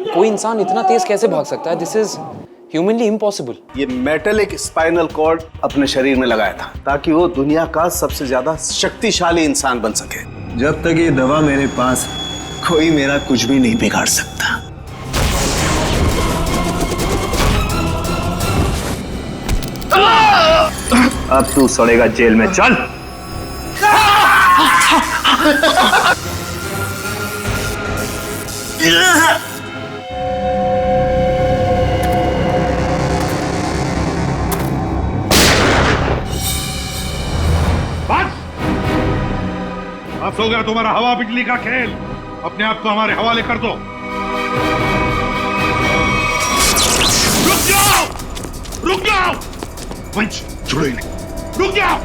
कोई इंसान इतना तेज कैसे भाग सकता है? This is humanly impossible. ये मेटलिक स्पाइनल कॉर्ड अपने शरीर में लगाया था ताकि वो दुनिया का सबसे ज्यादा शक्तिशाली इंसान बन सके। जब तक ये दवा मेरे पास, कोई मेरा कुछ भी नहीं बिगाड़ सकता। अब तू सड़ेगा जेल में, चल। बस हो गया तुम्हारा हवा बिजली का खेल। अपने आप को हमारे हवाले कर दो। रुक जाओ, रुक जाओ। पंच छोड़ो इन्हें, रुक जाओ।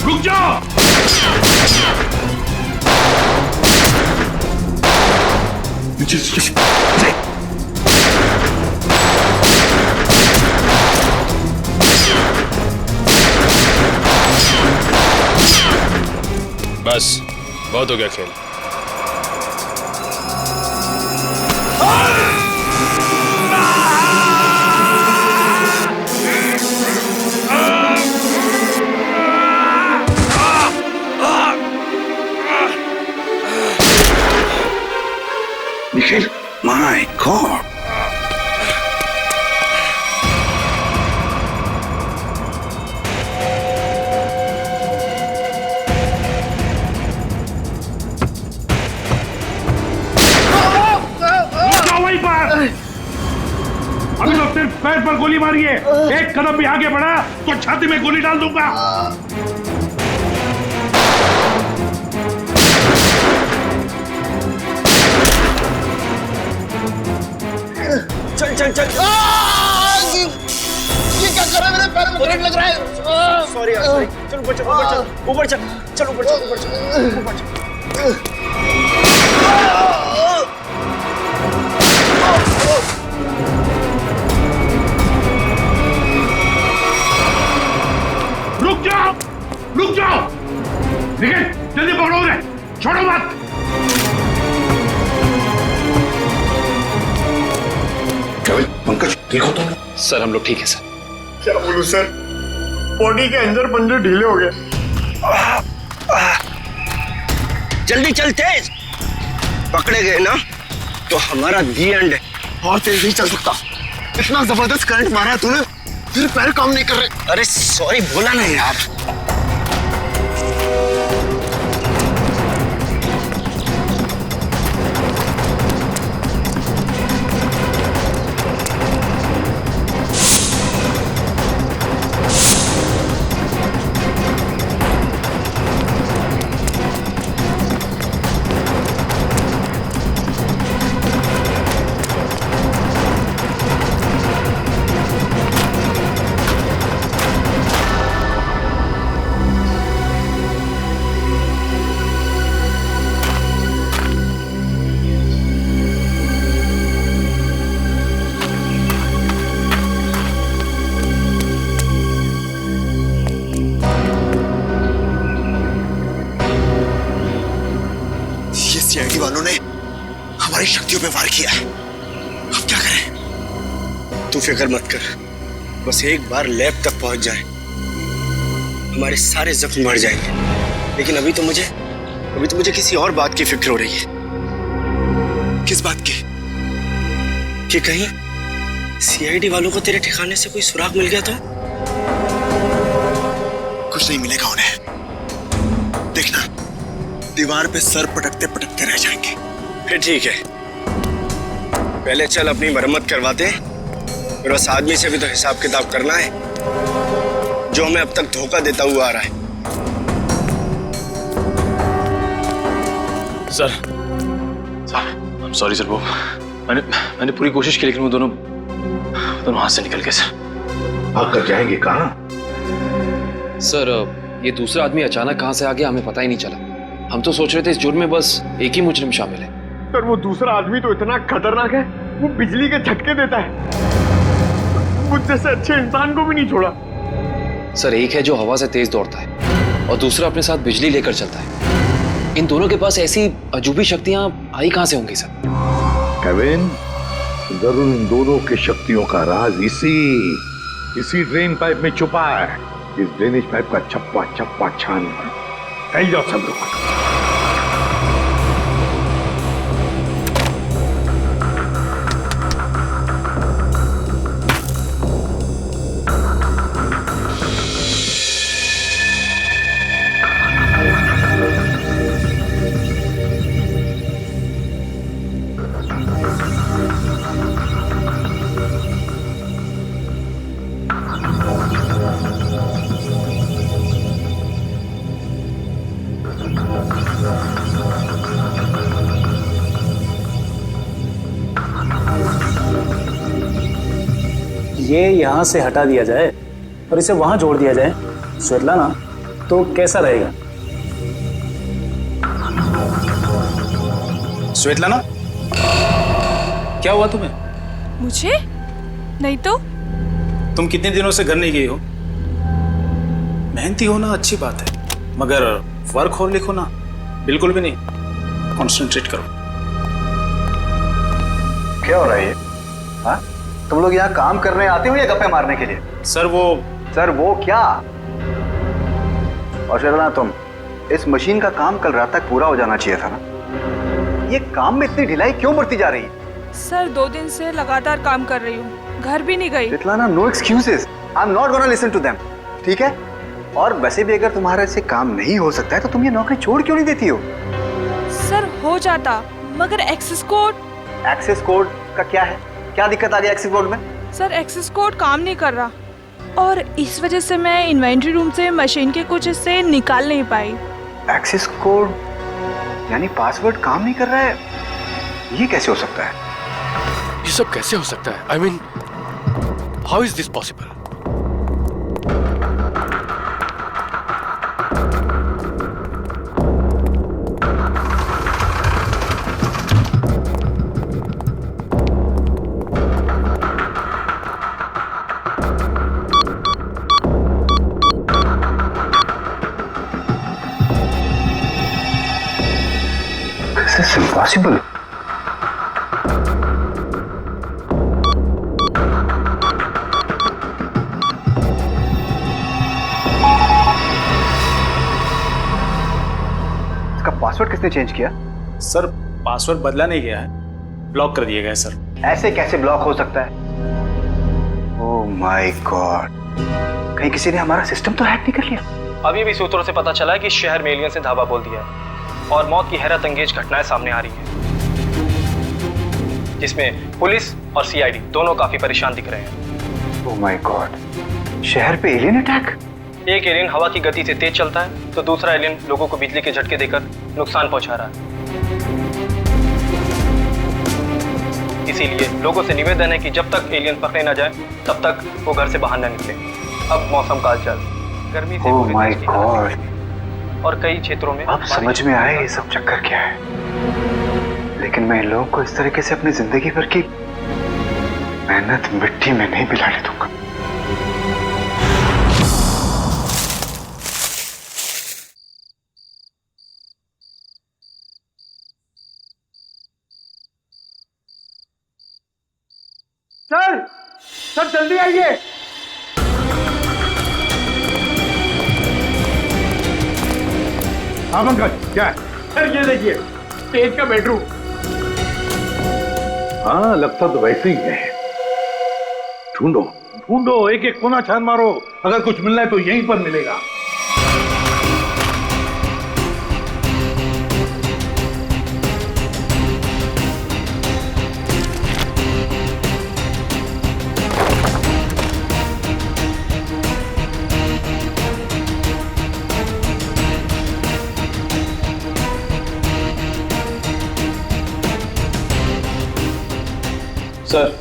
रुक जाओ। बस बहुत हो गया खेल। Nikhil, my God. अभी तो सिर्फ पैर पर गोली मारी है। एक कदम भी आगे बढ़ा तो छाती में गोली डाल दूंगा। चल चल चल। ये क्या कर रहा है? मेरे पैर में करंट लग रहा है। सॉरी यार, सॉरी। चल ऊपर चल, ऊपर चल, ऊपर चल, चल ऊपर चल, ऊपर चल, ऊपर चल। रुक जाओ, रुक जाओ। निकल, जल्दी पकड़ो उन्हें, छोड़ो मत। पंकज, ठीक हो तुम? सर हम लोग ठीक है सर। क्या बोलूं सर, बॉडी के अंदर पंजे ढीले हो गए। जल्दी चल, तेज। पकड़े गए ना तो हमारा दी एंड है। और तेज नहीं चल सकता। इतना जबरदस्त करंट मारा है तूने, फिर पैर काम नहीं कर रहे। अरे सॉरी बोला नहीं यार। सीआईडी वालों ने हमारी शक्तियों पे वार किया है। अब क्या करें? तू फिक्र मत कर, बस एक बार लैब तक पहुंच जाए, हमारे सारे जख्म मर जाएंगे। लेकिन अभी तो मुझे किसी और बात की फिक्र हो रही है। किस बात की? कि कहीं सीआईडी वालों को तेरे ठिकाने से कोई सुराग मिल गया तो? कुछ नहीं मिलेगा उन्हें। देखना, दीवार पे सर पटकते पटकते रह जाएंगे। फिर ठीक है, पहले चल अपनी मरम्मत करवाते हैं। फिर बस आदमी से भी तो हिसाब किताब करना है जो हमें अब तक धोखा देता हुआ आ रहा है। Sir I am sorry sir, वो मैंने पूरी कोशिश की लेकिन वो दोनों हाथ से निकल गए सर। भाग कर जाएंगे कहाँ? सर ये दूसरा आदमी अचानक कहाँ से आ गया हमें पता ही नहीं चला। हम तो सोच रहे थे इस जुर्म में बस एक ही मुजरिम शामिल है। सर वो दूसरा आदमी तो इतना खतरनाक है, वो बिजली के झटके देता है। मुझ जैसे अच्छे इंसान को भी नहीं छोड़ा। सर एक है जो हवा से तेज दौड़ता है और दूसरा अपने साथ बिजली लेकर चलता है। इन दोनों के पास ऐसी अजूबी शक्तियां आई कहां से होंगी सर? केविन, जरूर इन दोनों की शक्तियों का राज इसी ड्रेन पाइप में छुपा है। इस ड्रेनेज पाइप का चप्पा चप्पा छान फैल जाओ सब लोग। ये यहाँ से हटा दिया जाए और इसे वहां जोड़ दिया जाए स्वेतलाना, तो कैसा रहेगा? स्वेतलाना, क्या हुआ तुम्हें? मुझे? नहीं तो। तुम कितने दिनों से घर नहीं गई हो? मेहनती होना अच्छी बात है, मगर वर्कहोलिक होना बिल्कुल भी नहीं। कॉन्सेंट्रेट करो। क्या हो रहा है ये? हाँ? तुम लोग यहाँ काम करने आते हो या गप्पे मारने के लिए? सर वो क्या? और शर्मा, तुम इस मशीन का काम कल रात तक पूरा हो जाना चाहिए था ना। ये काम में इतनी ढिलाई क्यों बढ़ती जा रही है? सर 2 दिन से लगातार काम कर रही हूँ, घर भी नहीं गई। इतना ना, no excuses. I am not gonna listen to them, ठीक है? और वैसे भी अगर तुम्हारे से काम नहीं हो सकता है तो तुम ये नौकरी छोड़ क्यों नहीं देती हो? सर हो जाता, मगर एक्सेस कोड। एक्सेस कोड का क्या है? क्या दिक्कत आ गई एक्सेस कोड में? सर एक्सेस कोड काम नहीं कर रहा और इस वजह से मैं इन्वेंट्री रूम से मशीन के कुछ हिस्से निकाल नहीं पाई। एक्सेस कोड यानी पासवर्ड काम नहीं कर रहा है? ये कैसे हो सकता है? ये सब कैसे हो सकता है? I mean, how is this possible? This is impossible. इसका पासवर्ड किसने चेंज किया? सर पासवर्ड बदला नहीं गया है, ब्लॉक कर दिया गया है सर। ऐसे कैसे ब्लॉक हो सकता है? ओह माय गॉड, कहीं किसी ने हमारा सिस्टम तो हैक नहीं कर लिया? अभी भी सूत्रों से पता चला है कि शहर में एलियंस ने धावा बोल दिया है और मौत की हैरत अंगेज घटनाएं सामने आ रही हैं, जिसमें पुलिस और सीआईडी दोनों काफी परेशान दिख रहे हैं। ओह माय गॉड, शहर पे एलियन अटैक? एक एलियन हवा की गति से तेज चलता है तो दूसरा एलियन लोगों को बिजली के झटके देकर नुकसान पहुंचा रहा है। इसीलिए लोगों से निवेदन है कि जब तक एलियन पकड़े न जाए तब तक वो घर से बाहर न निकले। अब मौसम का हालचाल गर्मी से ओह माय गॉड, और कई क्षेत्रों में अब समझ में आया ये सब चक्कर क्या है। लेकिन मैं इन लोगों को इस तरीके से अपनी जिंदगी भर की मेहनत मिट्टी में नहीं मिलाने दूंगा। सर जल्दी आइए। हाँ पंकज, क्या है? सर ये देखिए, तेज का बेडरूम। हाँ, लगता तो वैसे ही है। ढूंढो ढूंढो, एक एक कोना छान मारो, अगर कुछ मिलना है तो यहीं पर मिलेगा। सर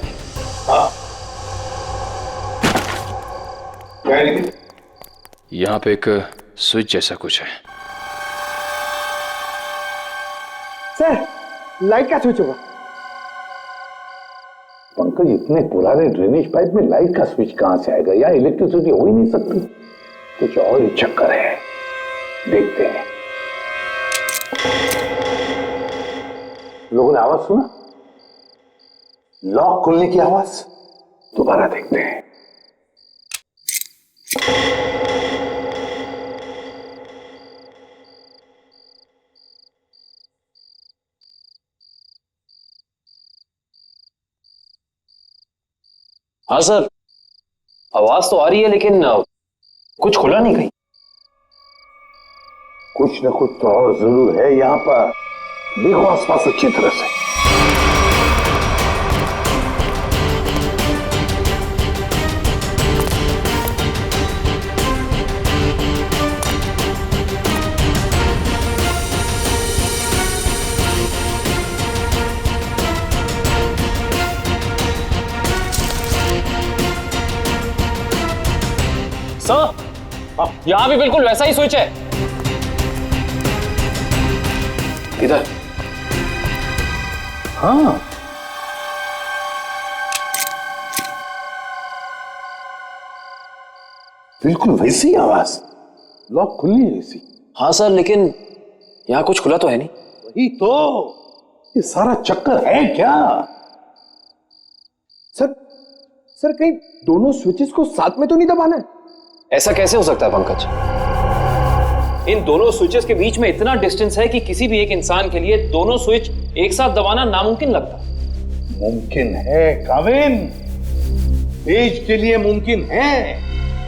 यहाँ पे एक स्विच जैसा कुछ है। सर लाइट का स्विच होगा। पंकज, इतने पुराने ड्रेनेज पाइप में लाइट का स्विच कहां से आएगा? या इलेक्ट्रिसिटी हो ही नहीं सकती। कुछ और ही चक्कर है, देखते हैं। लोगों ने आवाज सुना? लॉक खुलने की आवाज। दोबारा देखते हैं। हाँ सर, आवाज तो आ रही है लेकिन कुछ खुला नहीं कहीं। कुछ न कुछ तो और जरूर है यहां पर। देखो आसपास अच्छी तरह से। सर, यहाँ भी बिल्कुल वैसा ही स्विच है। इधर। हाँ, बिल्कुल वैसी आवाज। लॉक खुलनी है वैसी। हाँ सर, लेकिन यहाँ कुछ खुला तो है नहीं। वही तो, ये सारा चक्कर है क्या? सर कहीं दोनों स्विचेस को साथ में तो नहीं दबाना है? ऐसा कैसे हो सकता है पंकज? इन दोनों स्विचेस के बीच में इतना डिस्टेंस है कि किसी भी एक इंसान के लिए दोनों स्विच एक साथ दबाना नामुमकिन लगता। मुमकिन है काविन, तेज के लिए मुमकिन है।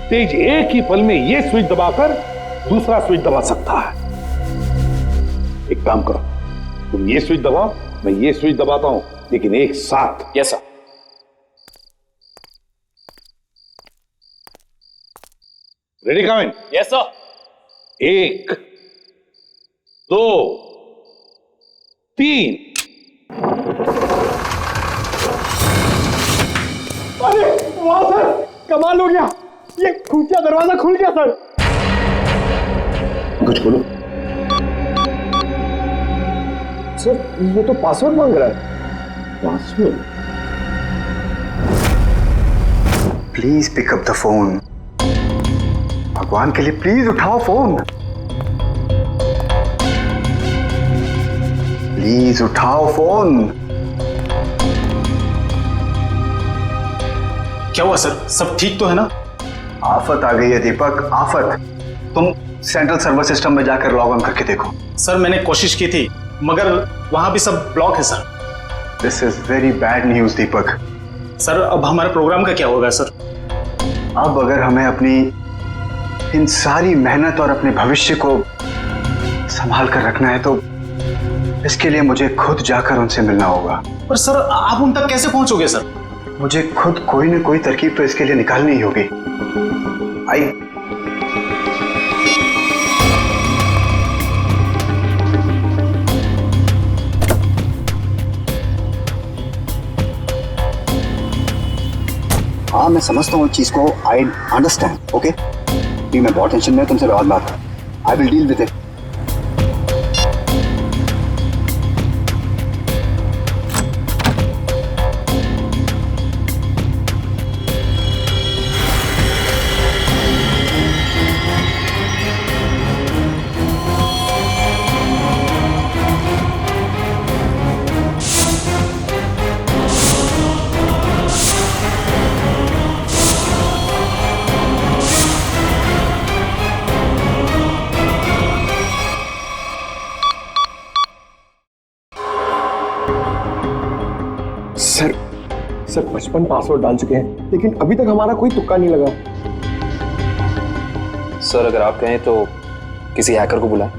तेज एक ही पल में ये स्विच दबाकर दूसरा स्विच दबा सकता है। एक काम करो, तुम ये स्विच दबाओ, मैं ये स्विच दबाता हूं, लेकिन एक साथ। Yes sir. Ready Kavin? Yes sir. 1 2 3। अरे वाह सर, कमाल हो गया, ये खुफिया दरवाजा खुल गया सर। कुछ बोलो सर, ये तो पासवर्ड मांग रहा है। Password? Please pick up the phone. भगवान के लिए प्लीज उठाओ फोन। प्लीज उठाओ फोन। क्या हुआ सर, सब ठीक तो है ना? आफत आ गई है दीपक, आफत। तुम सेंट्रल सर्वर सिस्टम में जाकर लॉग ऑन करके देखो। सर मैंने कोशिश की थी मगर वहां भी सब ब्लॉक है sir. This is very bad news Deepak. Sir अब हमारे प्रोग्राम का क्या होगा सर? अब अगर हमें अपनी इन सारी मेहनत और अपने भविष्य को संभाल कर रखना है तो इसके लिए मुझे खुद जाकर उनसे मिलना होगा। पर सर आप उन तक कैसे पहुंचोगे सर? मुझे खुद कोई न कोई तरकीब तो इसके लिए निकालनी ही होगी। आई हाँ, मैं समझता हूँ इस चीज को। I understand. ओके, मैं बहुत टेंशन में, तुमसे बहुत बात। I will deal with it. Sir 55 password डाल चुके हैं लेकिन अभी तक हमारा कोई तुक्का नहीं लगा। सर अगर आप कहें तो किसी हैकर को बुलाएं।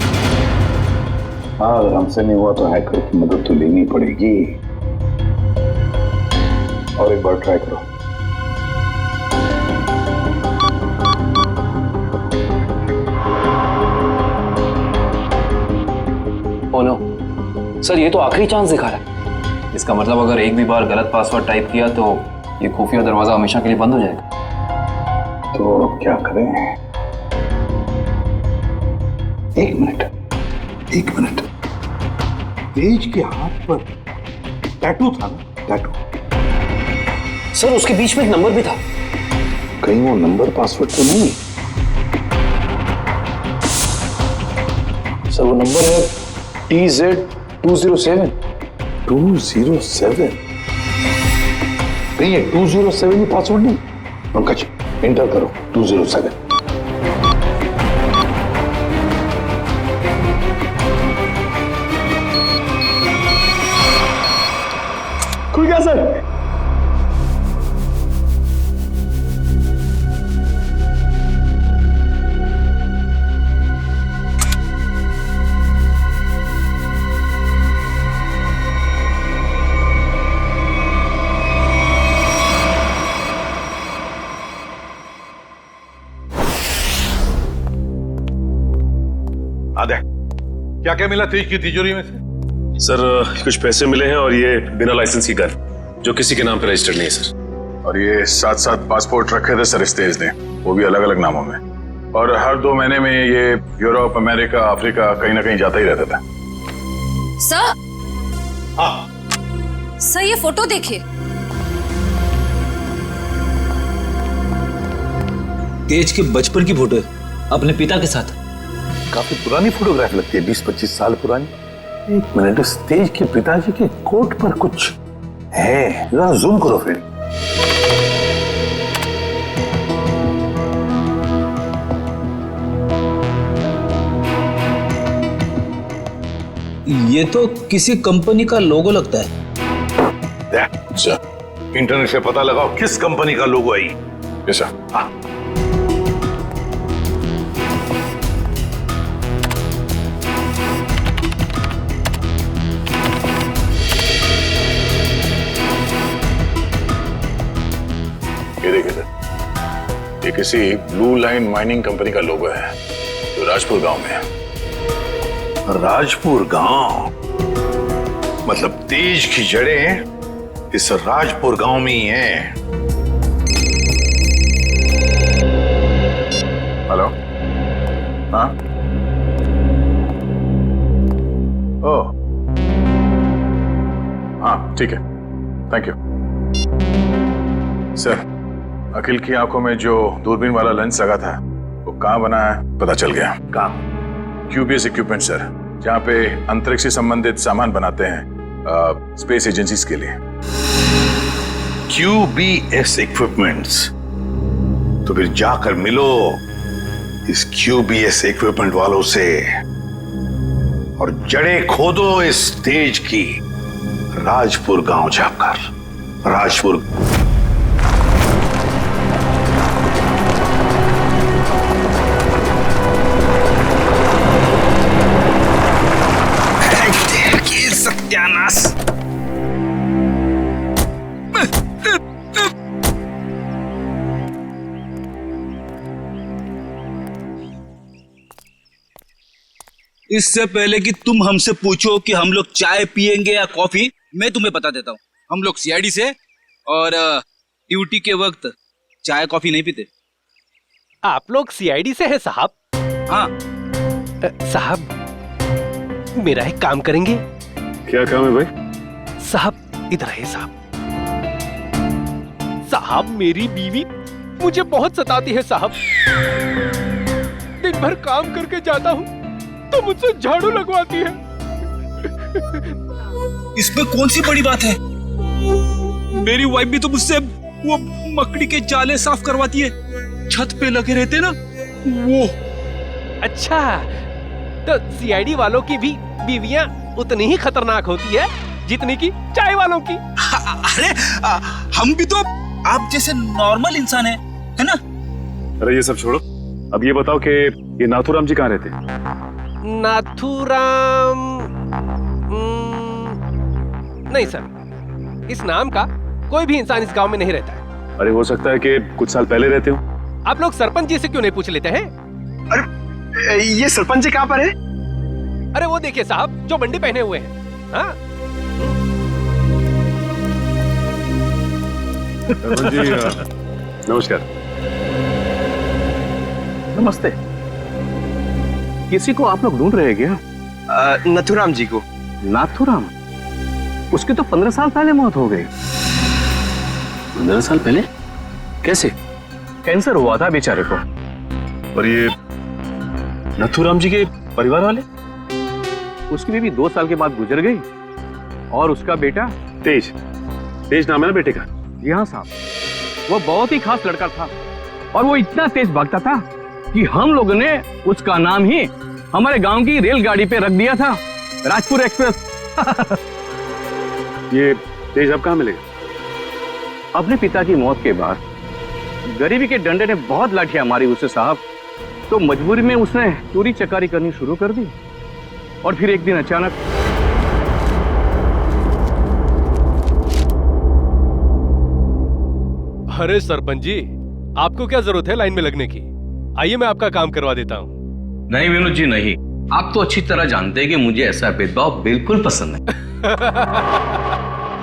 हाँ, अगर हमसे नहीं हुआ तो हैकर की मदद तो लेनी पड़ेगी। और एक बार ट्राई करो। ओ नो सर, ये तो आखिरी चांस दिखा रहा है। इसका मतलब अगर एक भी बार गलत पासवर्ड टाइप किया तो ये खुफिया दरवाजा हमेशा के लिए बंद हो जाएगा। तो अब क्या करें? एक मिनट। तेज के हाथ पर टैटू था ना? टैटू। सर उसके बीच में एक नंबर भी था। कहीं वो नंबर पासवर्ड तो नहीं? सर वो नंबर है TZ207। 207? नहीं है 207 ही पासवर्ड नहीं। पंकज एंटर करो 207। खुल गया सर। आदे क्या क्या मिला तेज की तिजोरी में से? सर कुछ पैसे मिले हैं और ये बिना लाइसेंस की गन जो किसी के नाम पे रजिस्टर्ड नहीं है सर। और ये 7-7 पासपोर्ट रखे थे सर इस तेज ने, वो भी अलग अलग नामों में। और हर 2 महीने में ये यूरोप, अमेरिका, अफ्रीका कहीं ना कहीं जाता ही रहता था। सर, हाँ सर ये फोटो देखिए। तेज के बचपन की फोटो है अपने पिता के साथ। काफी पुरानी फोटोग्राफ लगती है, 20-25 साल पुरानी। एक मिनट, इस तेज के पिताजी के कोट पर कुछ है, जरा जूम करो फिर। ये तो किसी कंपनी का लोगो लगता है। इंटरनेट से पता लगाओ किस कंपनी का लोगो है ये। कैसा? हाँ ये देखिए सर, ये किसी ब्लू लाइन माइनिंग कंपनी का लोगो है जो राजपुर गांव में है। राजपुर गांव मतलब तेज की जड़ें इस राजपुर गांव में ही हैं। हेलो, हाँ, ओह, हाँ ठीक है, थैंक यू सर। अखिल की आंखों में जो दूरबीन वाला लेंस लगा था वो कहाँ बना है पता चल गया। कहाँ? QBS इक्विपमेंट सर, जहाँ पे अंतरिक्ष से संबंधित सामान बनाते हैं स्पेस एजेंसीज के लिए। QBS equipments? तो फिर जाकर मिलो इस QBS इक्विपमेंट वालों से और जड़ें खोदो इस तेज की राजपुर गांव जाकर। राजपुर सत्यानाश। इससे पहले कि तुम हमसे पूछो कि हम लोग चाय पियेंगे या कॉफी, मैं तुम्हें बता देता हूँ, हम लोग CID से और ड्यूटी के वक्त चाय कॉफी नहीं पीते। आप लोग CID से हैं साहब? हाँ साहब मेरा एक काम करेंगे? क्या काम है भाई? साहब इधर है साहब। साहब मेरी बीवी मुझे बहुत सताती है साहब। दिन भर काम करके जाता हूँ तो मुझसे झाड़ू लगवाती है। इसमें कौन सी बड़ी बात है? मेरी वाइफ भी तो मुझसे वो मकड़ी के जाले साफ करवाती है, छत पे लगे रहते ना वो। अच्छा, तो CID वालों की भी बीवियां उतनी ही खतरनाक होती है जितनी की चाय वालों की। अरे हम भी तो आप जैसे नॉर्मल इंसान है ना? अरे ये सब छोड़ो, अब ये बताओ कि ये नाथूराम जी कहाँ रहते? नाथूराम नहीं सर, इस नाम का कोई भी इंसान इस गांव में नहीं रहता है। अरे हो सकता है कि कुछ साल पहले रहते हो। आप लोग सरपंच जी से क्यों नहीं पूछ लेते हैं? अरे ये सरपंच जी कहाँ पर है? अरे वो देखिए साहब जो बंडी पहने हुए हैं। हाँ जी नमस्कार। नमस्ते। किसी को आप लोग ढूंढ रहे हैं क्या? नथुराम जी को। नाथूराम? उसकी तो 15 साल पहले मौत हो गई। 15 साल पहले? कैसे? कैंसर हुआ था बेचारे को। और ये नथुराम जी के परिवार वाले? उसकी बीवी 2 साल के बाद गुजर गई और उसका बेटा तेज नाम है ना बेटे का? जी हाँ साहब, वो बहुत ही खास लड़का था और वो इतना तेज भागता था कि हम लोगों ने उसका नाम ही हमारे गांव की रेलगाड़ी पे रख दिया था, राजपुर एक्सप्रेस। ये तेज अब कहाँ मिलेगा? अपने पिता की मौत के बाद गरीबी के डंडे ने बहुत लाठियां मारी उसे साहब, तो मजबूरी में उसने चोरी चकारी करनी शुरू कर दी और फिर एक दिन अचानक अरे सरपंच जी, आपको क्या जरूरत है लाइन में लगने की? आइए मैं आपका काम करवा देता हूँ। नहीं विनोद जी नहीं, आप तो अच्छी तरह जानते हैं कि मुझे ऐसा भेदभाव बिल्कुल पसंद नहीं।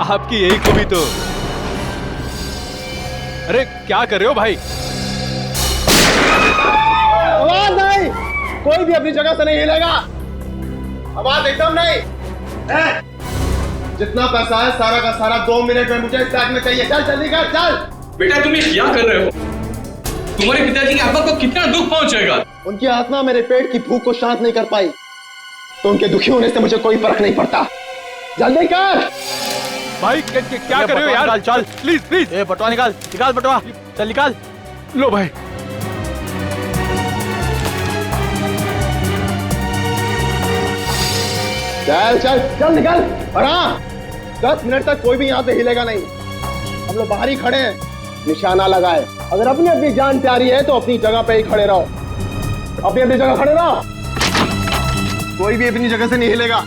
आपकी यही खूबी तो। अरे क्या कर रहे हो भाई? आवाज नहीं, कोई भी अपनी जगह से नहीं हिलेगा। आवाज एकदम नहीं। जितना पैसा है सारा का सारा 2 मिनट में मुझे इस बैग में चाहिए। चल जल्दी कर, चल। बेटा तुम ये क्या कर रहे हो? तुम्हारे पिताजी की आत्मा को कितना दुख पहुंचेगा? उनकी आत्मा मेरे पेट की भूख को शांत नहीं कर पाई, तो उनके दुखी होने से मुझे कोई फर्क नहीं पड़ता। जल्दी कर भाई, क्या कर रहे हो यार? चल प्लीज प्लीज। बटुआ निकाल बटुआ, चल निकाल। लो भाई। चल चल चल निकल। और हाँ, 10 मिनट तक कोई भी यहाँ से हिलेगा नहीं। हम लोग बाहर ही खड़े हैं, निशाना लगाए। अगर अपनी अपनी जान प्यारी है तो अपनी जगह पे ही खड़े रहो, अपनी अपनी जगह खड़े रहो। कोई भी अपनी जगह से नहीं हिलेगा।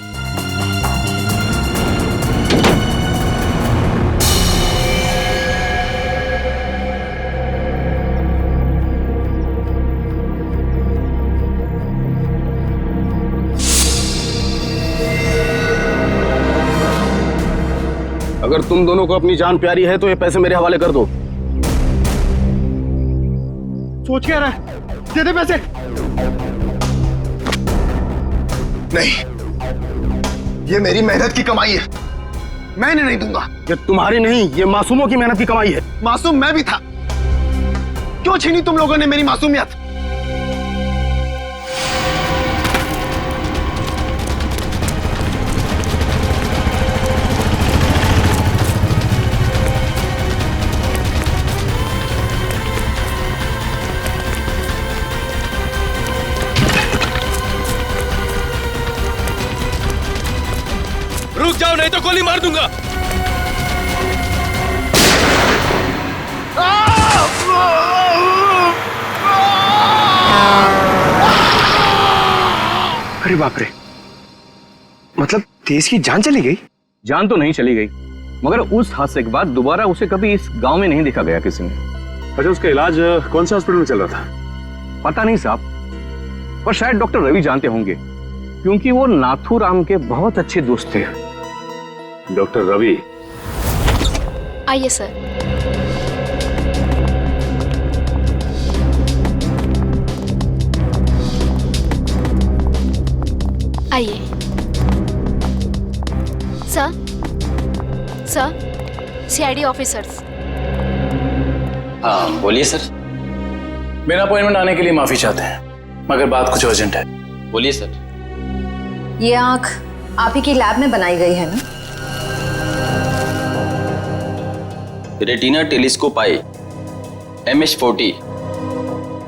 अगर तुम दोनों को अपनी जान प्यारी है तो ये पैसे मेरे हवाले कर दो। सोच क्या रहा है? दे दे पैसे। नहीं, ये मेरी मेहनत की कमाई है, मैं इन्हें नहीं दूंगा। ये तुम्हारी नहीं, ये मासूमों की मेहनत की कमाई है। मासूम मैं भी था, क्यों छीनी तुम लोगों ने मेरी मासूमियत? रुक जाओ नहीं तो गोली मार दूंगा। अरे बाप रे, मतलब तेज की जान चली गई? जान तो नहीं चली गई, मगर उस हादसे के बाद दोबारा उसे कभी इस गांव में नहीं देखा गया किसी ने। अच्छा, उसका इलाज कौन से हॉस्पिटल में चल रहा था? पता नहीं साहब, पर शायद डॉक्टर रवि जानते होंगे, क्योंकि वो नाथूराम के बहुत अच्छे दोस्त थे। डॉक्टर रवि? आइए सर। आइए सर। CID officers. हाँ बोलिए सर। मेरा अपॉइंटमेंट आने के लिए माफी चाहते हैं, मगर बात कुछ अर्जेंट है। बोलिए सर। ये आंख आप ही की लैब में बनाई गई है ना? रेटिना टेलीस्कोप आई MH40।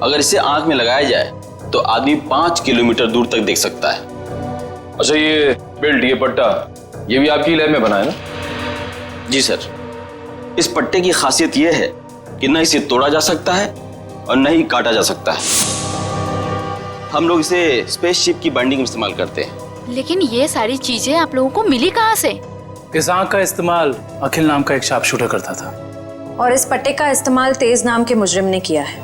अगर इसे आंख में लगाया जाए तो आदमी 5 किलोमीटर दूर तक देख सकता है। अच्छा, ये बेल्ट, ये पट्टा, ये भी आपकी लैब में बना है ना? जी सर। इस पट्टे की खासियत यह है कि न इसे तोड़ा जा सकता है और न ही काटा जा सकता है। हम लोग इसे स्पेसशिप की बाइंडिंग में इस्तेमाल करते हैं। लेकिन ये सारी चीजें आप लोगों को मिली कहाँ से? इस आंख का इस्तेमाल अखिल नाम का एक शार्प शूटर करता था, और इस पट्टे का इस्तेमाल तेज नाम के मुजरिम ने किया है,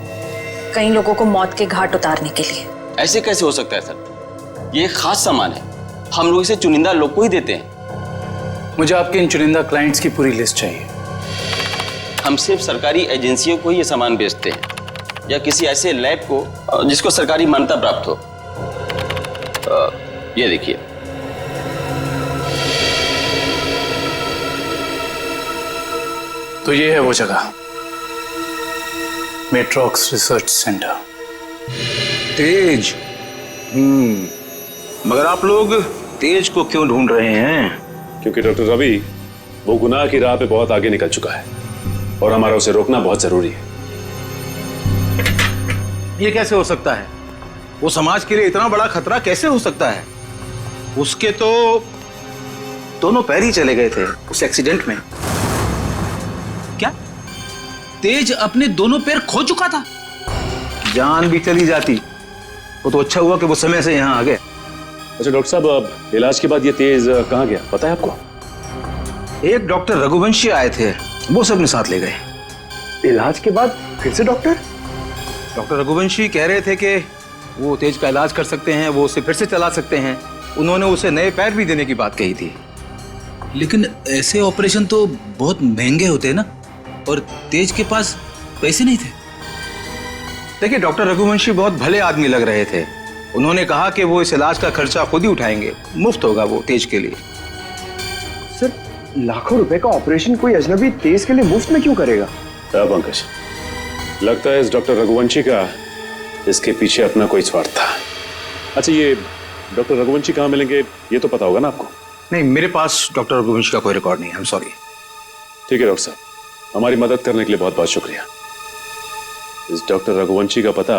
कई लोगों को मौत के घाट उतारने के लिए। ऐसे कैसे हो सकता है सर? ये एक खास सामान है, हम लोग इसे चुनिंदा लोग को ही देते हैं। मुझे आपके इन चुनिंदा क्लाइंट्स की पूरी लिस्ट चाहिए। हम सिर्फ सरकारी एजेंसियों को ही ये सामान बेचते हैं, या किसी ऐसे लैब को जिसको सरकारी मान्यता प्राप्त हो। ये देखिए, तो ये है वो जगह, मेट्रॉक्स रिसर्च सेंटर। तेज, मगर आप लोग तेज को क्यों ढूंढ रहे हैं? क्योंकि डॉक्टर रवि वो गुनाह की राह पे बहुत आगे निकल चुका है और हमारा उसे रोकना बहुत जरूरी है। ये कैसे हो सकता है? वो समाज के लिए इतना बड़ा खतरा कैसे हो सकता है? उसके तो दोनों पैर ही चले गए थे उस एक्सीडेंट में। क्या तेज अपने दोनों पैर खो चुका था? जान भी चली जाती। वो तो अच्छा हुआ कि वो समय से यहाँ आ गए। अच्छा डॉक्टर साहब, अब इलाज के बाद ये तेज कहाँ गया पता है आपको? एक डॉक्टर रघुवंशी आए थे, वो सबने साथ ले गए। इलाज के बाद फिर से डॉक्टर? डॉक्टर रघुवंशी कह रहे थे कि वो तेज का इलाज कर सकते हैं, वो उसे फिर से चला सकते हैं। उन्होंने उसे नए पैर भी देने की बात कही थी। लेकिन ऐसे ऑपरेशन तो बहुत महंगे होते हैं ना, और तेज के पास पैसे नहीं थे। देखिए डॉक्टर रघुवंशी बहुत भले आदमी लग रहे थे। उन्होंने कहा कि वो इस इलाज का खर्चा खुद ही उठाएंगे, मुफ्त होगा वो तेज के लिए। सर लाखों रुपए का ऑपरेशन कोई अजनबी तेज के लिए मुफ्त में क्यों करेगा? अब अंकश, लगता है इस डॉक्टर रघुवंशी का इसके पीछे अपना कोई स्वार्थ था। अच्छा ये डॉक्टर रघुवंशी कहाँ मिलेंगे ये तो पता होगा ना आपको? नहीं, मेरे पास डॉक्टर रघुवंशी का कोई रिकॉर्ड नहीं है। I am sorry. ठीक है डॉक्टर साहब, हमारी मदद करने के लिए बहुत बहुत शुक्रिया। इस डॉक्टर रघुवंशी का पता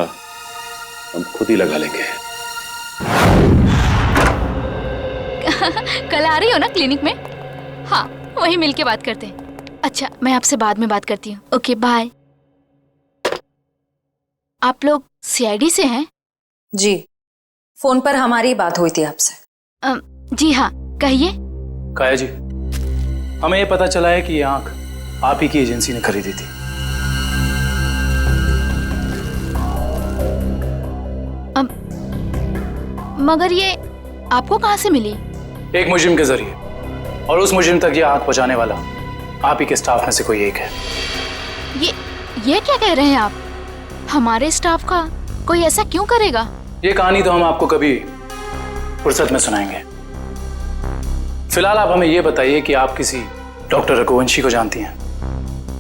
हम खुद ही लगा लेंगे। कल आ रही हो ना क्लिनिक में? हाँ, वहीं मिलके बात करते हैं। अच्छा, मैं आपसे बाद में बात करती हूँ। Okay bye. आप लोग सीआईडी से हैं? जी, फोन पर हमारी बात हुई थी आपसे। जी हाँ, कहिए। काया जी, हमें ये पता चला है कि ये आंख आप ही की एजेंसी ने खरीदी थी। मगर ये आपको कहाँ से मिली? एक मुजरिम के जरिए, और उस मुजरिम तक ये आंख पहुंचाने वाला आप ही के स्टाफ में से कोई एक है। ये क्या कह रहे हैं आप? हमारे स्टाफ का कोई ऐसा क्यों करेगा? ये कहानी तो हम आपको कभी फुर्सत में सुनाएंगे। फिलहाल आप हमें ये बताइए कि आप किसी डॉक्टर रघुवंशी को जानती हैं?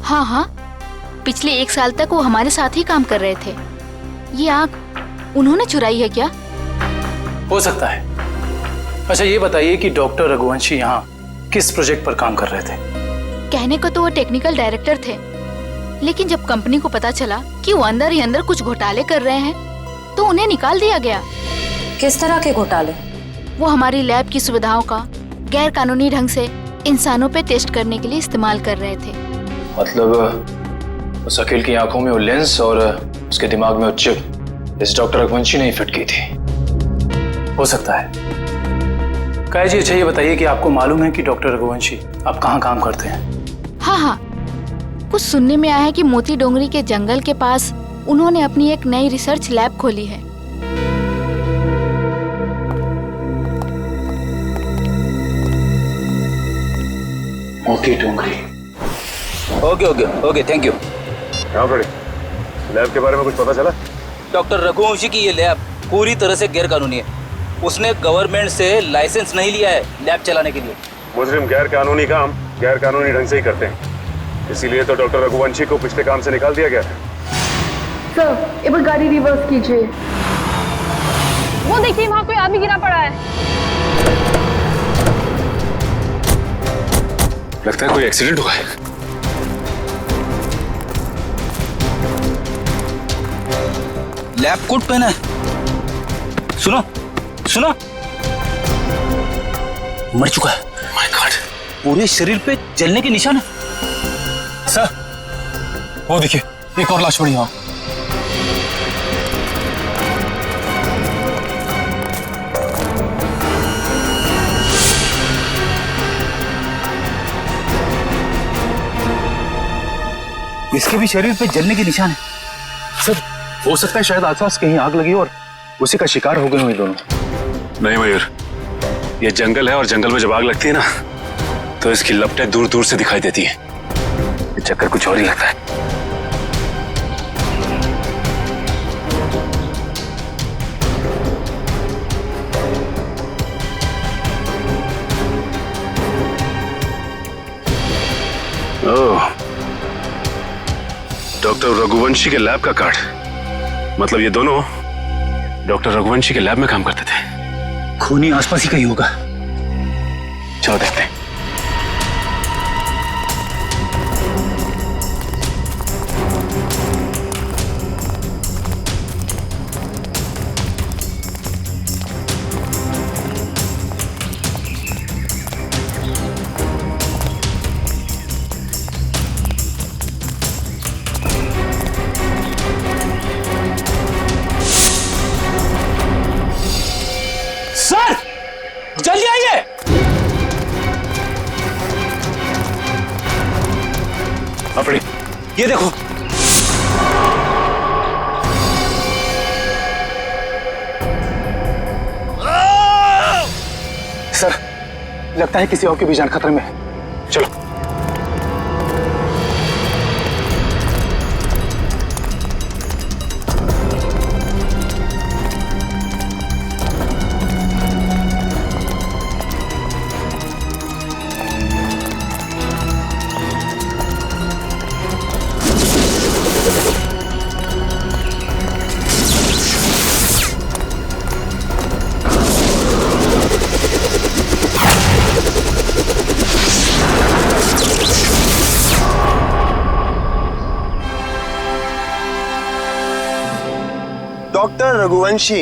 हाँ हाँ, पिछले 1 साल तक वो हमारे साथ ही काम कर रहे थे। ये आंख उन्होंने चुराई है क्या? हो सकता है। अच्छा ये बताइए कि डॉक्टर रघुवंशी यहाँ किस प्रोजेक्ट पर काम कर रहे थे? कहने को तो वो टेक्निकल डायरेक्टर थे, लेकिन जब कंपनी को पता चला कि वो अंदर ही अंदर कुछ घोटाले कर रहे हैं तो उन्हें निकाल दिया गया। किस तरह के घोटाले? वो हमारी लैब की सुविधाओं का गैर कानूनी ढंग से इंसानों पे टेस्ट करने के लिए इस्तेमाल कर रहे थे। मतलब उस अकील की आंखों में वो लेंस और उसके दिमाग में वो चिप इस डॉक्टर रघुवंशी ने ही फिट की थी। हो सकता है। काया जी, अच्छा ये बताइए कि आपको मालूम है कि डॉक्टर रघुवंशी आप कहाँ काम करते हैं? हाँ हाँ, कुछ सुनने में आया है कि मोती डोंगरी के जंगल के पास उन्होंने अपनी एक नई रिसर्च लैब खोली है। Moti Dongri. Okay okay okay, thank you. हाँ बड़े, लैब के बारे में कुछ पता चला? डॉक्टर रघुवंशी की ये लैब पूरी तरह से गैर कानूनी है। उसने गवर्नमेंट से लाइसेंस नहीं लिया है लैब चलाने के लिए। मुजरिम गैर कानूनी काम गैर कानूनी ढंग से ही करते हैं, इसीलिए तो डॉक्टर रघुवंशी को पिछले काम से निकाल दिया गया था। सर, एक बार गाड़ी रिवर्स कीजिए। वो देखिए, वहाँ कोई आदमी गिरा पड़ा है। लगता है कोई एक्सीडेंट हुआ है। लैब कोट पहना है। सुनो सुनो, मर चुका है। माय गॉड, पूरे शरीर पे जलने के निशान है। सर वो देखिए, एक और लाश पड़ी वहां। इसके भी शरीर पे जलने के निशान है। सर हो सकता है शायद आसपास कहीं आग लगी और उसी का शिकार हो गए हुए दोनों। नहीं मयूर, ये जंगल है और जंगल में जब आग लगती है ना तो इसकी लपटें दूर दूर से दिखाई देती है। ये चक्कर कुछ और ही लगता है। ओह, डॉक्टर रघुवंशी के लैब का कार्ड। मतलब ये दोनों डॉक्टर रघुवंशी के लैब में काम करते थे। खूनी आसपास ही कहीं होगा। चलो देखते हैं। सर जल्दी आइए। अपनी ये देखो। सर लगता है किसी और की भी जान खतरे में है। चलो। डॉक्टर रघुवंशी,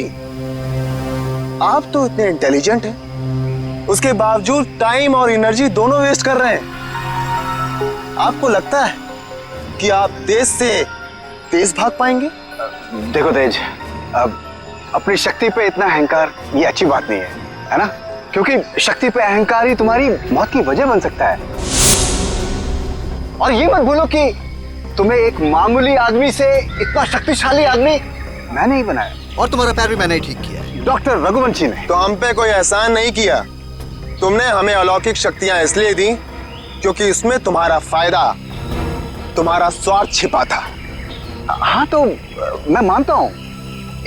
आप तो इतने इंटेलिजेंट हैं, उसके बावजूद टाइम और एनर्जी दोनों वेस्ट कर रहे हैं। आपको लगता है कि आप तेज से तेज भाग पाएंगे? देखो तेज, अब अपनी शक्ति पे इतना अहंकार ये अच्छी बात नहीं है ना? क्योंकि शक्ति पे अहंकार ही तुम्हारी मौत की वजह बन सकता है। और ये मत भूलो कि तुम्हें एक मामूली आदमी से इतना शक्तिशाली आदमी मैंने ही बनाया, और तुम्हारा पैर भी मैंने ही ठीक किया, डॉक्टर रघुवंशी ने। तो हम पे कोई एहसान नहीं किया। तुमने हमें अलौकिक शक्तियां इसलिए दी क्योंकि इसमें तुम्हारा फायदा, तुम्हारा स्वार्थ छिपा था। हाँ तो मैं मानता हूँ,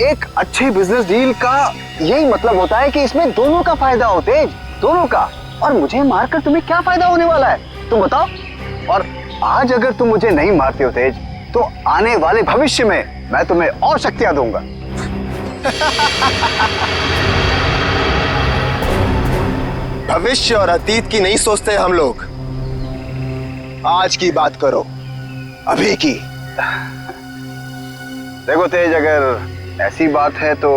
एक अच्छे बिजनेस डील का यही मतलब होता है कि इसमें दोनों का फायदा हो तेज, दोनों का। और मुझे मारकर तुम्हें क्या फायदा होने वाला है तुम बताओ? और आज अगर तुम मुझे नहीं मारते हो तेज, तो आने वाले भविष्य में मैं तुम्हें और शक्तियां दूंगा। भविष्य और अतीत की नहीं सोचते हम लोग, आज की बात करो, अभी की। देखो तेज, अगर ऐसी बात है तो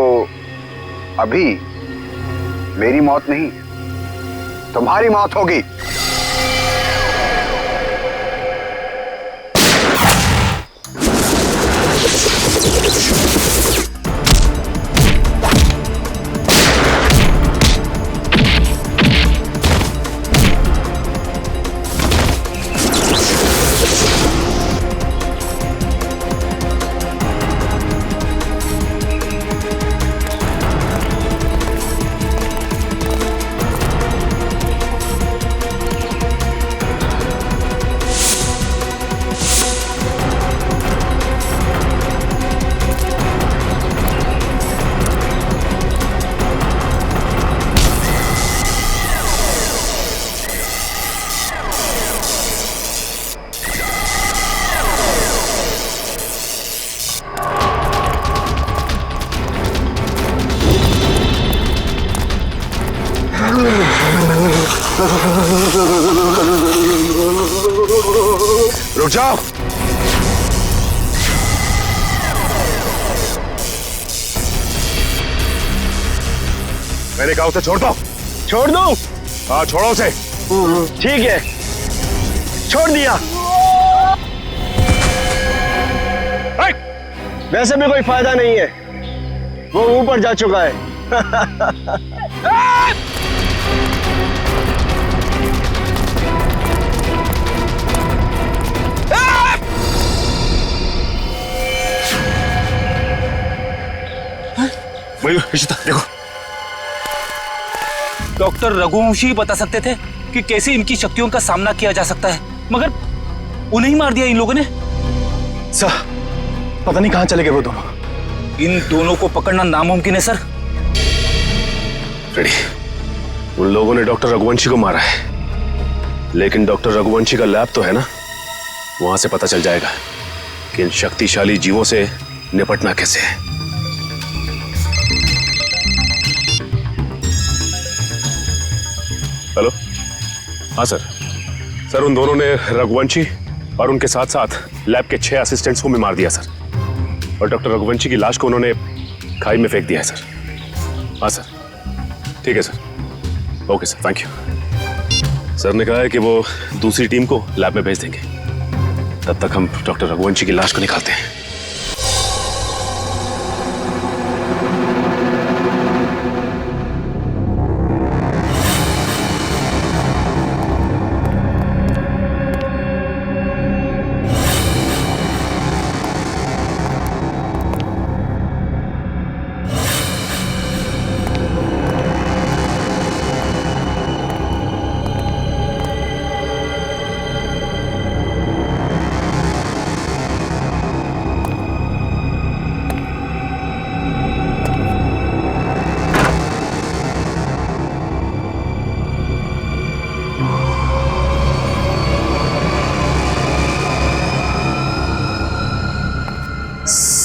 अभी मेरी मौत नहीं, तुम्हारी मौत होगी। रुक जाओ। मैंने कहा उसे छोड़ दो। छोड़ दो? हाँ छोड़ो उसे। ठीक है, छोड़ दिया। वैसे भी कोई फायदा नहीं है, वो ऊपर जा चुका है। देखो, डॉक्टर रघुवंशी बता सकते थे कि कैसे इनकी शक्तियों का सामना किया जा सकता है, मगर उन्हें ही मार दिया इन लोगों ने। सर पता नहीं कहां चले गए वो दोनों। इन दोनों को पकड़ना नामुमकिन है सर। रेडी, उन लोगों ने डॉक्टर रघुवंशी को मारा है, लेकिन डॉक्टर रघुवंशी का लैब तो है ना, वहां से पता चल जाएगा कि इन शक्तिशाली जीवों से निपटना कैसे है। हेलो हाँ सर। सर उन दोनों ने रघुवंशी और उनके साथ साथ लैब के 6 असिस्टेंट्स को भी मार दिया सर, और डॉक्टर रघुवंशी की लाश को उन्होंने खाई में फेंक दिया है सर। हाँ सर, ठीक है sir. Okay sir, thank you. Sir ने कहा है कि वो दूसरी टीम को लैब में भेज देंगे, तब तक हम डॉक्टर रघुवंशी की लाश को निकालते हैं।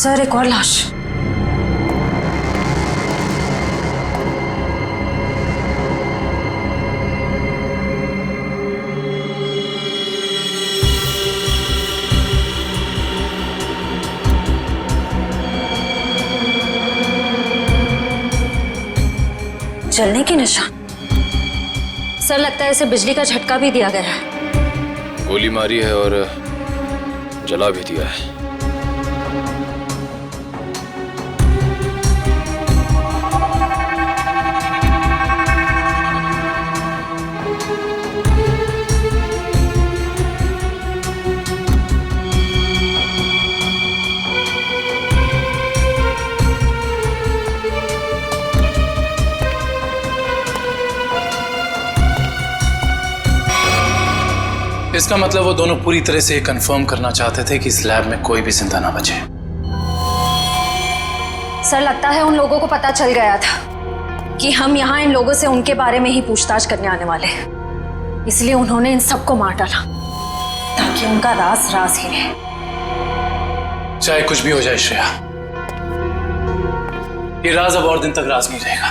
सर एक और लाश। जलने के निशान। सर लगता है इसे बिजली का झटका भी दिया गया है। गोली मारी है और जला भी दिया है। इसका मतलब वो दोनों पूरी तरह से कंफर्म करना चाहते थे कि इस लैब में कोई भी जिंदा ना बचे। सर लगता है उन लोगों को पता चल गया था कि हम यहाँ इन लोगों से उनके बारे में ही पूछताछ करने आने वाले हैं, इसलिए उन्होंने इन सबको मार डाला ताकि उनका राज राज ही रहे। चाहे कुछ भी हो जाए श्रेया, ये राज अब और दिन तक राज नहीं रहेगा।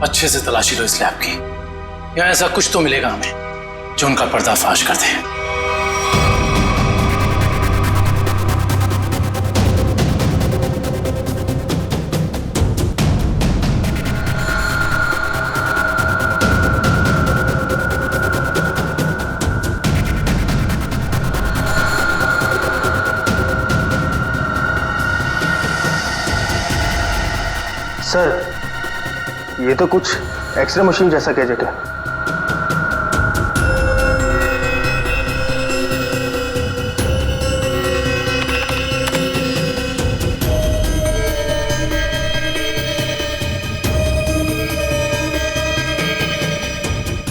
अच्छे से तलाशी लो इस लैब की, यहाँ ऐसा कुछ तो मिलेगा हमें जो उनका पर्दाफाश कर दे। सर ये तो कुछ एक्सरे मशीन जैसा गैजेट है।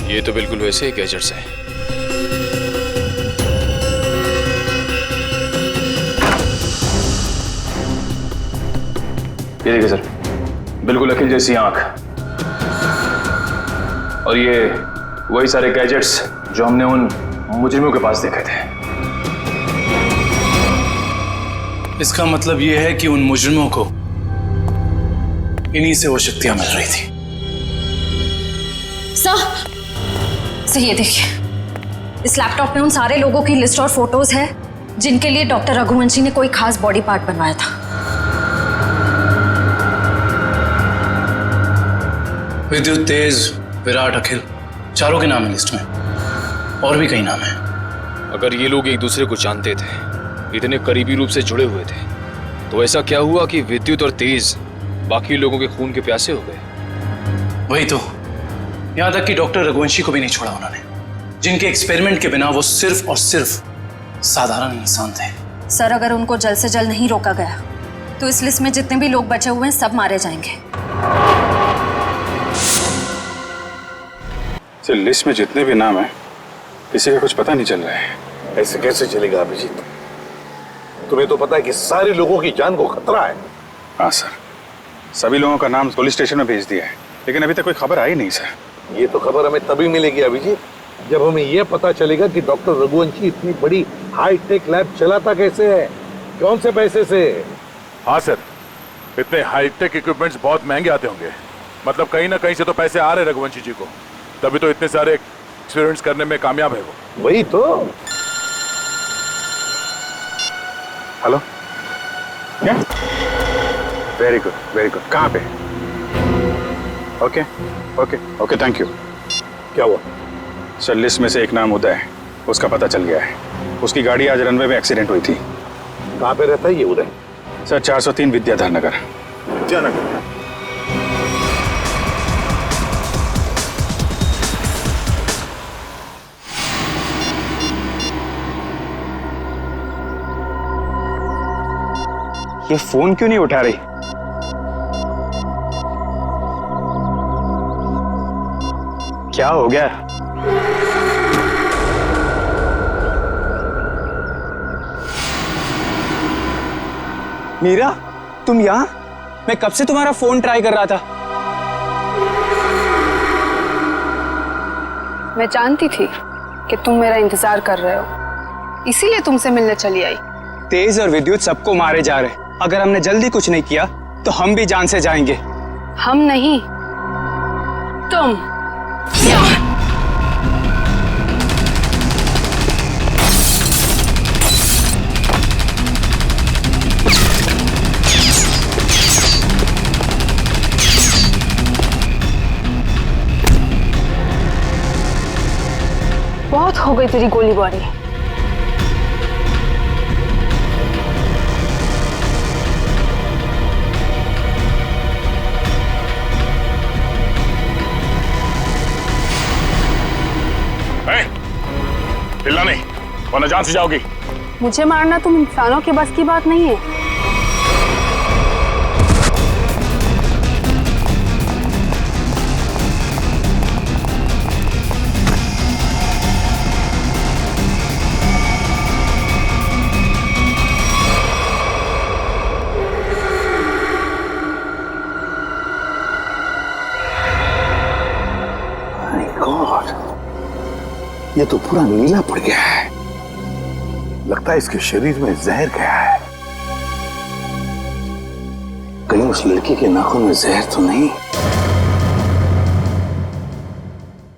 ये तो बिल्कुल वैसे ही गैजेट्स हैं। ये देखिए सर, बिल्कुल अखिल जैसी आंख, और ये वही सारे गैजेट्स जो हमने उन मुजरिमों के पास देखे थे। इसका मतलब ये है कि उन मुजरिमों को इन्हीं से वो शक्तियां मिल रही थी। सर ये देखिए, इस लैपटॉप में उन सारे लोगों की लिस्ट और फोटोज है जिनके लिए डॉक्टर रघुवंशी ने कोई खास बॉडी पार्ट बनवाया था। विद्युत, तेज, विराट, अखिल, चारों के नाम है लिस्ट में, और भी कई नाम हैं। अगर ये लोग एक दूसरे को जानते थे, इतने करीबी रूप से जुड़े हुए थे, तो ऐसा क्या हुआ कि विद्युत और तेज बाकी लोगों के खून के प्यासे हो गए? वही तो, यहां तक कि डॉक्टर रघुवंशी को भी नहीं छोड़ा उन्होंने, जिनके एक्सपेरिमेंट के बिना वो सिर्फ और सिर्फ साधारण इंसान थे। सर अगर उनको जल्द से जल्द नहीं रोका गया तो इस लिस्ट में जितने भी लोग बचे हुए हैं सब मारे जाएंगे। लिस्ट में जितने भी नाम हैं, किसी का कुछ पता नहीं चल रहा है। ऐसे कैसे चलेगा अभिजीत? तुम्हें तो पता है कि सारे लोगों की जान को खतरा है। हाँ सर, सभी लोगों का नाम पुलिस स्टेशन में भेज दिया है, लेकिन अभी तक कोई खबर आई नहीं सर। ये तो खबर हमें तभी मिलेगी अभिजीत, जब हमें यह पता चलेगा कि डॉक्टर रघुवंशी इतनी बड़ी हाईटेक लैब चलाता कैसे है, कौन से पैसे से। हाँ सर, इतने हाईटेक इक्विपमेंट्स बहुत महंगे आते होंगे, मतलब कहीं ना कहीं से तो पैसे आ रहे रघुवंशी जी को, तभी तो इतने सारे एक्सपीरियंस करने में कामयाब है वो। वही तो। हेलो, क्या? Very good, very good. कहाँ पे? Okay okay okay, thank you. क्या हुआ? सर, लिस्ट में से एक नाम उदय है, उसका पता चल गया है। उसकी गाड़ी आज रनवे में एक्सीडेंट हुई थी। कहाँ पे रहता है ये उदय? सर, 403 विद्याधर नगर। विद्यानगर। ये फोन क्यों नहीं उठा रही? क्या हो गया? मीरा, तुम यहाँ? मैं कब से तुम्हारा फोन ट्राई कर रहा था। मैं जानती थी कि तुम मेरा इंतजार कर रहे हो, इसीलिए तुमसे मिलने चली आई। तेज और विद्युत सबको मारे जा रहे। अगर हमने जल्दी कुछ नहीं किया तो हम भी जान से जाएंगे। हम नहीं, तुम। बहुत हो गई तेरी गोलीबारी। चिल्ला नहीं, वरना जान से जाओगी। मुझे मारना तुम इंसानों के बस की बात नहीं है। ये तो पूरा नीला पड़ गया है। लगता है इसके शरीर में जहर गया है। कहीं उस लड़की के नाखून में जहर तो नहीं?